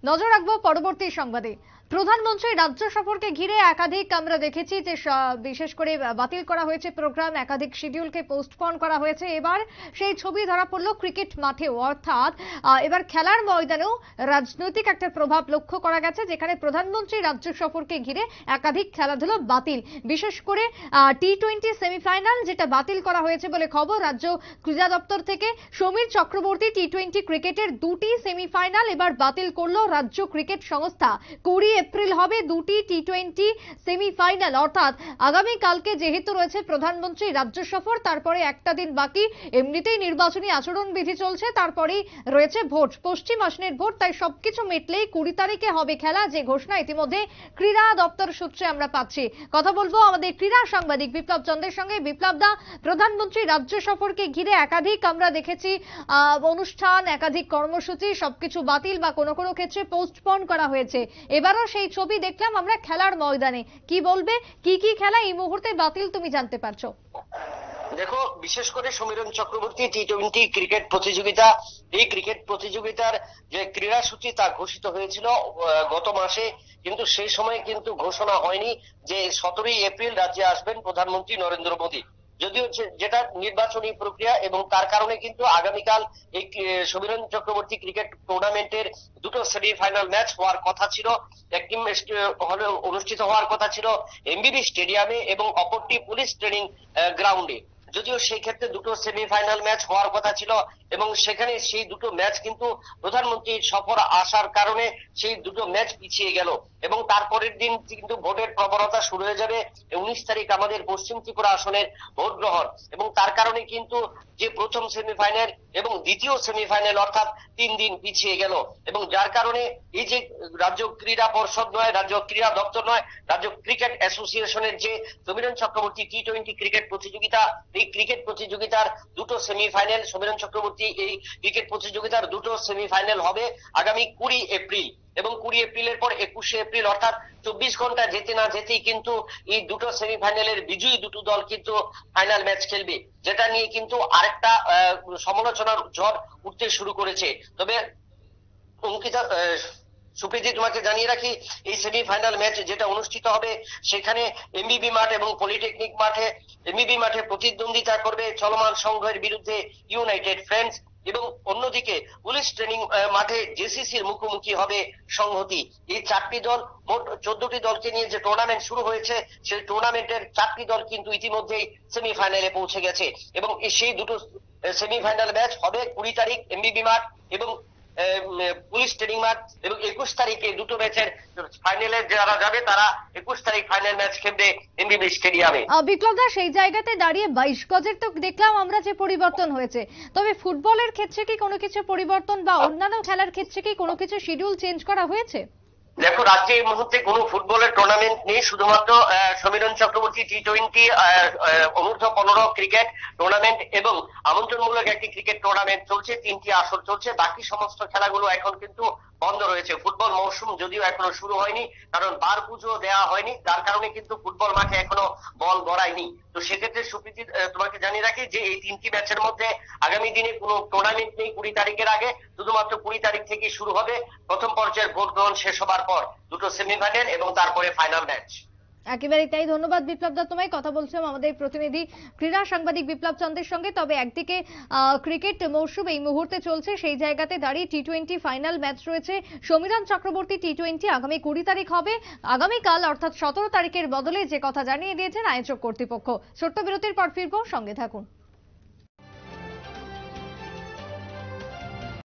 নজর রাখবো পরবর্তী সংবাদে। প্রধানমন্ত্রী রাজ্য সফরকে ঘিরে একাধিক আমরা দেখেছি যে বিশেষ করে বাতিল করা হয়েছে প্রোগ্রাম, একাধিক শিডিউলকে পোস্টপোন করা হয়েছে। এবার সেই ছবি ধরা পড়লো ক্রিকেট মাঠেও, অর্থাৎ এবার খেলার ময়দানেও রাজনৈতিক একটা প্রভাব লক্ষ্য করা গেছে, যেখানে প্রধানমন্ত্রী রাজ্য সফরকে ঘিরে একাধিক খেলাধুলো বাতিল। বিশেষ করে টি-20 সেমিফাইনাল যেটা বাতিল করা হয়েছে বলে খবর রাজ্য ক্রীড়া দপ্তর থেকে। সমীর চক্রবর্তী টি-20 ক্রিকেটের দুটি সেমিফাইনাল এবার বাতিল করলো রাজ্য ক্রিকেট সংস্থা। 20 এপ্রিল হবে দুটি টি-20 সেমিফাইনাল, অর্থাৎ আগামী কালকে যেহেতু রয়েছে প্রধানমন্ত্রী রাজ্য সফর, তারপরে একটা দিন বাকি, এমনিতেই নির্বাচনী আচরণবিধি চলছে, তারপরেই রয়েছে ভোট, পশ্চিম আসনের ভোট, তাই সবকিছু মিটলেই 20 তারিখে হবে খেলা, যে ঘোষণা ইতিমধ্যে ক্রীড়া দপ্তর সূত্রে আমরা পাচ্ছি। কথা বলবো আমাদের ক্রীড়া সাংবাদিক বিপ্লব চন্দ্রের সঙ্গে। বিপ্লব দা, প্রধানমন্ত্রী রাজ্য সফরকে ঘিরে একাধিক আমরা দেখেছি অনুষ্ঠান, একাধিক কর্মসূচি সবকিছু বাতিল বা কোনো কোনো ক্ষেত্রে পোস্টপোন করা হয়েছে। এবারও সেই ছবি দেখলাম আমরা খেলার ময়দানে। কি বলবে, কি কি খেলা এই মুহূর্তে বাতিল তুমি জানতে পারছো? দেখো, বিশেষ করে সমীরণ চক্রবর্তী টি-20 ক্রিকেট প্রতিযোগিতা, এই ক্রিকেট প্রতিযোগিতার যে ক্রীড়া সূচি তা ঘোষিত হয়েছিল গত মাসে, কিন্তু সেই সময় কিন্তু ঘোষণা হয়নি যে 17 এপ্রিল রাজ্যে আসবেন প্রধানমন্ত্রী নরেন্দ্র মোদী। যদিও যেটা নির্বাচনী প্রক্রিয়া, এবং তার কারণে কিন্তু আগামীকাল এই সমীরণ চক্রবর্তী ক্রিকেট টুর্নামেন্টের দুটো সেমিফাইনাল ম্যাচ হওয়ার কথা ছিল। একটি হলে অনুষ্ঠিত হওয়ার কথা ছিল এমবিবি স্টেডিয়ামে এবং অপরটি পুলিশ ট্রেনিং গ্রাউন্ডে। যদিও সেই ক্ষেত্রে দুটো সেমিফাইনাল ম্যাচ হওয়ার কথা ছিল, এবং সেখানে সেই দুটো ম্যাচ কিন্তু প্রধানমন্ত্রীর সফর আসার কারণে সেই দুটো ম্যাচ পিছিয়ে গেল, এবং তারপরের দিন কিন্তু ভোটের প্রবণতা শুরু হয়ে যাবে। 19 তারিখ আমাদের পশ্চিম ত্রিপুরা আসনের ভোট গ্রহণ, এবং তার কারণে কিন্তু যে প্রথম সেমিফাইনাল এবং দ্বিতীয় সেমিফাইনাল অর্থাৎ 3 দিন পিছিয়ে গেল, এবং যার কারণে এই যে রাজ্য ক্রীড়া পর্ষদ নয়, রাজ্য ক্রীড়া দপ্তর নয়, রাজ্য ক্রিকেট অ্যাসোসিয়েশনের যে সমীরণ চক্রবর্তী টি-20 ক্রিকেট প্রতিযোগিতা, এই ক্রিকেট প্রতিযোগিতার দুটো সেমিফাইনাল, সমীরণ চক্রবর্তী এই ক্রিকেট প্রতিযোগিতার দুটো সেমিফাইনাল হবে আগামী 20 এপ্রিল, এবং 20 এপ্রিলের পর 21 এপ্রিল, অর্থাৎ 24 ঘন্টা যেতে না যেতেই কিন্তু এই দুটো সেমিফাইনালের বিজয়ী দুটো দল কিন্তু ফাইনাল ম্যাচ খেলবে, যেটা নিয়ে কিন্তু আরেকটা সমালোচনার ঝড় উঠতে শুরু করেছে। তবে অঙ্কিতা, সুপ্রীতি, তোমাকে জানিয়ে রাখি, এই সেমিফাইনাল ম্যাচ যেটা অনুষ্ঠিত হবে সেখানে এমবিবি মাঠ এবং পলিটেকনিক মাঠে, এমবিবি মাঠে প্রতিদ্বন্দ্বিতা করবে চলমান সংঘের বিরুদ্ধে ইউনাইটেড ফ্রেন্ডস, এবং অন্যদিকে পুলিশ ট্রেনিং মাঠে জেসিসির মুখোমুখি হবে সংহতি। এই 4টি দল, মোট 14টি দলকে নিয়ে যে টুর্নামেন্ট শুরু হয়েছে, সেই টুর্নামেন্টের 4টি দল কিন্তু ইতিমধ্যেই সেমিফাইনালে পৌঁছে গেছে, এবং সেই দুটো সেমিফাইনাল ম্যাচ হবে 20 তারিখ এমবিবি মাঠ এবং পুলিশ ট্রেনিং মাঠ, এবং 21 তারিখে দুটো ম্যাচের ফাইনালে যারা যাবে তারা 21 তারিখ ফাইনাল ম্যাচ খেলবে এমবিবি স্টেডিয়ামে। বিপ্লব দা, সেই জায়গাতে দাঁড়িয়ে 22 গজের তো দেখলাম আমরা যে পরিবর্তন হয়েছে, তবে ফুটবলের ক্ষেত্রে কি কোনো কিছু পরিবর্তন বা অন্যান্য খেলার ক্ষেত্রে কি কোনো কিছু শিডিউল চেঞ্জ করা হয়েছে? দেখো, রাজ্যে এই মুহূর্তে কোনো ফুটবলের টুর্নামেন্ট নেই, শুধুমাত্র সমীরণ চক্রবর্তী টি-20 অনূর্ধ্ব 15 ক্রিকেট টুর্নামেন্ট এবং আমন্ত্রণমূলক একটি ক্রিকেট টুর্নামেন্ট চলছে, 3টি আসর চলছে। বাকি সমস্ত খেলাগুলো এখন কিন্তু বন্ধ রয়েছে। ফুটবল মৌসুম যদিও এখনো শুরু হয়নি, কারণ বার পুজো দেওয়া হয়নি, যার কারণে কিন্তু ফুটবল মাঠে এখনো বল গড়ায়নি। তো সেক্ষেত্রে সুপ্রীতি, তোমাকে জানিয়ে রাখি যে এই 3টি ম্যাচের মধ্যে আগামী দিনে কোনো টুর্নামেন্ট নেই 20 তারিখের আগে, শুধুমাত্র 20 তারিখ থেকে শুরু হবে প্রথম পর্যায়ের ভোট গ্রহণ শেষ হবার পর দুটো সেমিফাইনাল এবং তারপরে ফাইনাল ম্যাচ। একেবারেই তাই। ধন্যবাদ বিপ্লব দা তোমায়। কথা বলছিলাম আমাদের প্রতিনিধি ক্রীড়া সাংবাদিক বিপ্লব চন্দ্রের সঙ্গে। তবে একদিকে ক্রিকেট মৌসুম এই মুহূর্তে চলছে, সেই জায়গাতে দাঁড়িয়ে টি-20 ফাইনাল ম্যাচ রয়েছে। সমীরণ চক্রবর্তী টি-20 আগামী 20 তারিখ হবে, আগামীকাল অর্থাৎ 17 তারিখের বদলে, যে কথা জানিয়ে দিয়েছেন আয়োজক কর্তৃপক্ষ। ছোট্ট বিরতির পর ফিরবো, সঙ্গে থাকুন।